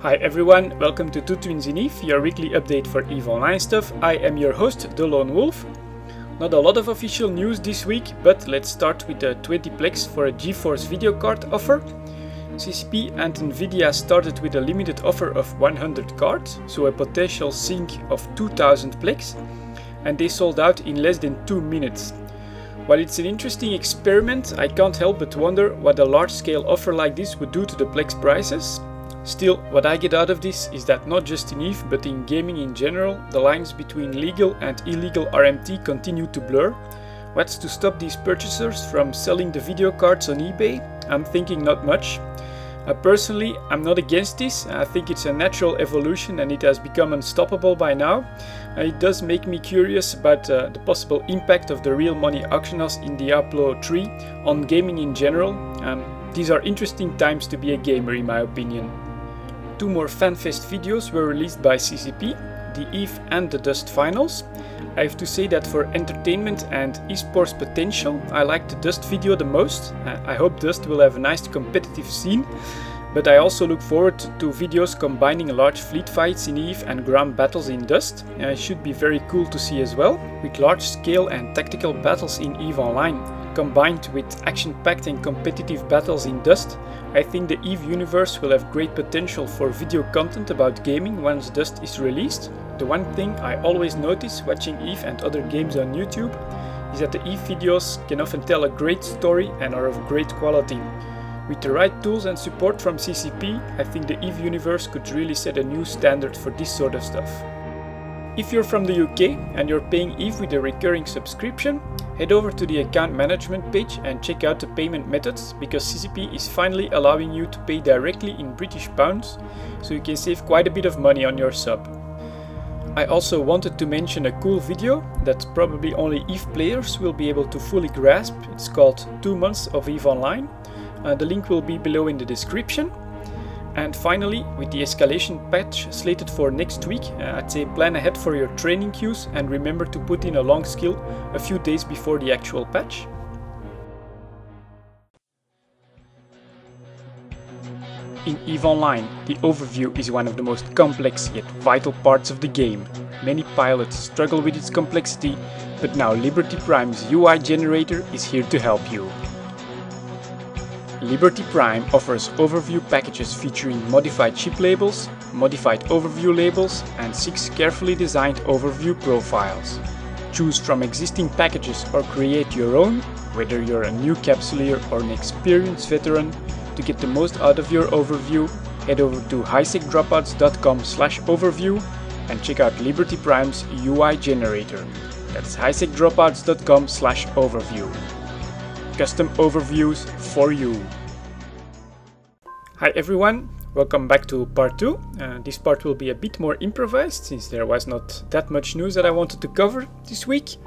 Hi everyone, welcome to TwoTwins in EVE, your weekly update for EVE Online stuff. I am your host, delonewolf. Not a lot of official news this week, but let's start with the 20plex for a GeForce video card offer. CCP and Nvidia started with a limited offer of 100 cards, so a potential sink of 2000 plex, and they sold out in less than 2 minutes. While it's an interesting experiment, I can't help but wonder what a large-scale offer like this would do to the plex prices. Still, what I get out of this is that not just in EVE, but in gaming in general, the lines between legal and illegal RMT continue to blur. What's to stop these purchasers from selling the video cards on eBay? I'm thinking not much. Personally, I'm not against this. I think it's a natural evolution and it has become unstoppable by now. It does make me curious about the possible impact of the real money auctioners in Diablo 3 on gaming in general. These are interesting times to be a gamer, in my opinion. 2 more FanFest videos were released by CCP, the EVE and the Dust finals. I have to say that for entertainment and esports potential, I like the Dust video the most. I hope Dust will have a nice competitive scene, but I also look forward to videos combining large fleet fights in EVE and ground battles in Dust. It should be very cool to see as well, with large scale and tactical battles in EVE Online. Combined with action-packed and competitive battles in Dust, I think the EVE universe will have great potential for video content about gaming once Dust is released. The one thing I always notice watching EVE and other games on YouTube is that the EVE videos can often tell a great story and are of great quality. With the right tools and support from CCP, I think the EVE universe could really set a new standard for this sort of stuff. If you're from the UK and you're paying EVE with a recurring subscription, head over to the account management page and check out the payment methods, because CCP is finally allowing you to pay directly in British pounds, so you can save quite a bit of money on your sub. I also wanted to mention a cool video that probably only EVE players will be able to fully grasp. It's called 2 months of EVE Online. The link will be below in the description. And finally, with the escalation patch slated for next week, I'd say plan ahead for your training queues and remember to put in a long skill a few days before the actual patch. In EVE Online, the overview is one of the most complex yet vital parts of the game. Many pilots struggle with its complexity, but now Liberty Prime's UI generator is here to help you. Liberty Prime offers overview packages featuring modified ship labels, modified overview labels, and 6 carefully designed overview profiles. Choose from existing packages or create your own, whether you're a new capsuleer or an experienced veteran. To get the most out of your overview, head over to highsecdropouts.com/overview and check out Liberty Prime's UI generator. That's highsecdropouts.com/overview. Custom overviews for you. Hi everyone, welcome back to part 2. This part will be a bit more improvised since there was not that much news that I wanted to cover this week.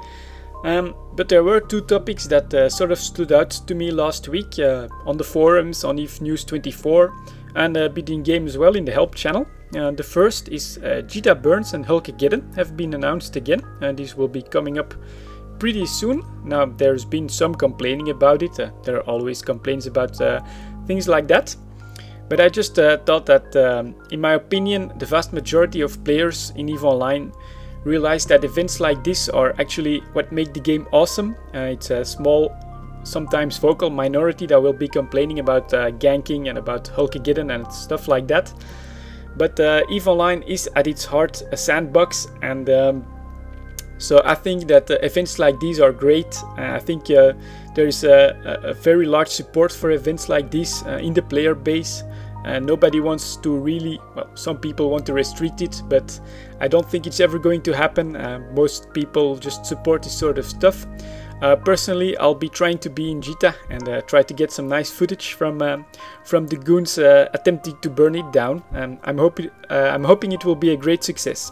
But there were 2 topics that sort of stood out to me last week on the forums, on EVE News 24 and a bit in game as well in the help channel. The first is Jita Burns and Hulkageddon have been announced again, and these will be coming up pretty soon. Now there's been some complaining about it, there are always complaints about things like that, but I just thought that in my opinion the vast majority of players in EVE Online realize that events like this are actually what make the game awesome. It's a small, sometimes vocal minority that will be complaining about ganking and about Hulkageddon and stuff like that, but EVE Online is at its heart a sandbox, and so I think that events like these are great. I think there is a very large support for events like this in the player base. Nobody wants to really, well, some people want to restrict it, but I don't think it's ever going to happen. Most people just support this sort of stuff. Personally, I'll be trying to be in Jita and try to get some nice footage from the goons attempting to burn it down. I'm hoping it will be a great success.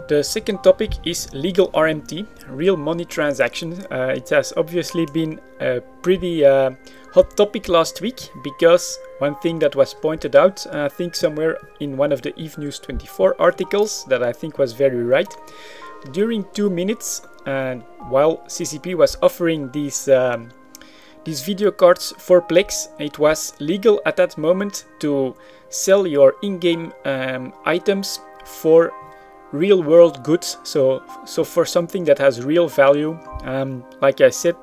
The second topic is legal RMT, real money transactions. It has obviously been a pretty hot topic last week, because one thing that was pointed out, I think somewhere in one of the Eve News 24 articles, that I think was very right. During 2 minutes, while CCP was offering these video cards for Plex, it was legal at that moment to sell your in-game items for real world goods, so for something that has real value. Like I said,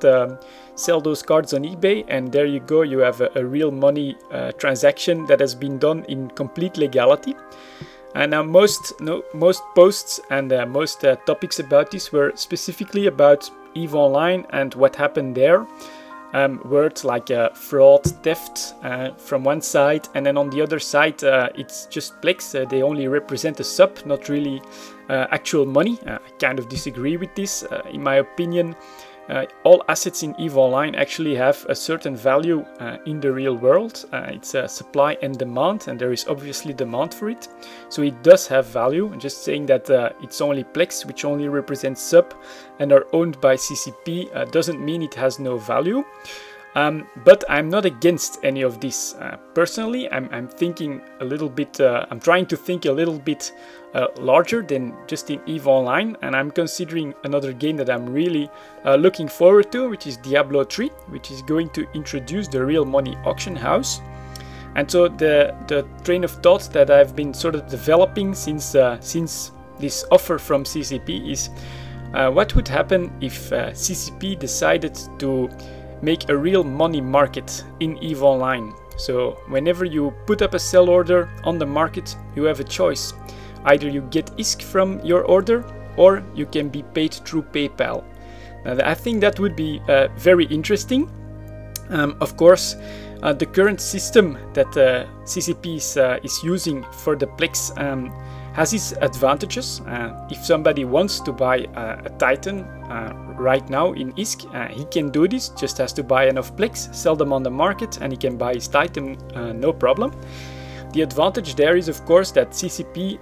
sell those cards on eBay, and there you go, you have a real money transaction that has been done in complete legality. And now most posts and most topics about this were specifically about EVE Online and what happened there. Words like fraud, theft from one side, and then on the other side it's just Plex. They only represent a sub, not really actual money. I kind of disagree with this. In my opinion, all assets in EVE Online actually have a certain value in the real world. It's a supply and demand, and there is obviously demand for it. So it does have value. I'm just saying that it's only Plex, which only represents sub and are owned by CCP, doesn't mean it has no value. But I'm not against any of this. Personally, I'm thinking a little bit, I'm trying to think a little bit larger than just in EVE Online, and I'm considering another game that I'm really looking forward to, which is Diablo 3, which is going to introduce the real money auction house. And so the train of thought that I've been sort of developing since this offer from CCP is what would happen if CCP decided to make a real money market in EVE Online. So whenever you put up a sell order on the market, you have a choice. Either you get ISK from your order, or you can be paid through PayPal. I think that would be very interesting. Of course, the current system that CCP is using for the Plex has its advantages. If somebody wants to buy a Titan right now in ISK, he can do this, just has to buy enough Plex, sell them on the market, and he can buy his Titan no problem. The advantage there is, of course, that CCP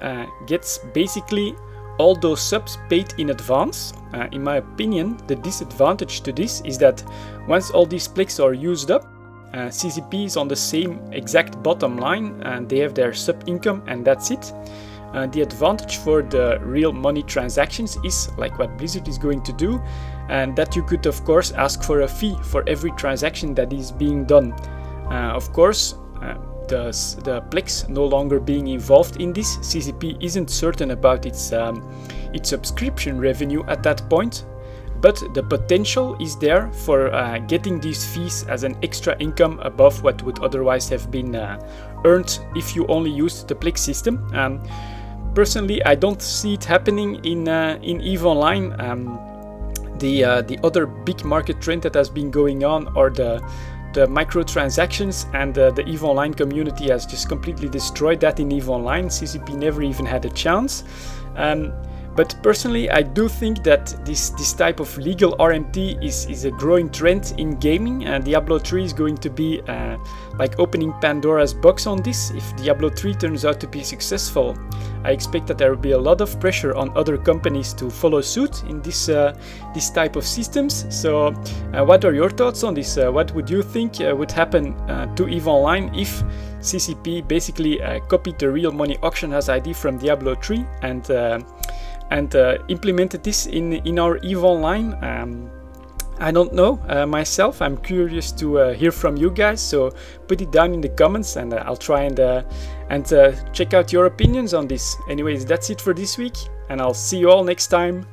gets basically all those subs paid in advance. In my opinion, the disadvantage to this is that once all these Plex are used up, CCP is on the same exact bottom line, and they have their sub income, and that's it. The advantage for the real money transactions is, like what Blizzard is going to do, and that you could of course ask for a fee for every transaction that is being done. Of course, the Plex no longer being involved in this, CCP isn't certain about its subscription revenue at that point, but the potential is there for getting these fees as an extra income above what would otherwise have been earned if you only used the Plex system. Personally, I don't see it happening in EVE Online. The other big market trend that has been going on are the microtransactions, and the EVE Online community has just completely destroyed that in EVE Online. CCP never even had a chance. But personally, I do think that this type of legal RMT is a growing trend in gaming, and Diablo 3 is going to be like opening Pandora's box on this. If Diablo 3 turns out to be successful, I expect that there will be a lot of pressure on other companies to follow suit in this type of systems. So what are your thoughts on this? What would you think would happen to EVE Online if CCP basically copied the real money auction house ID from Diablo 3 and implemented this in our EVE Online? I don't know myself. I'm curious to hear from you guys, so put it down in the comments, and I'll try and check out your opinions on this. Anyways, that's it for this week, and I'll see you all next time.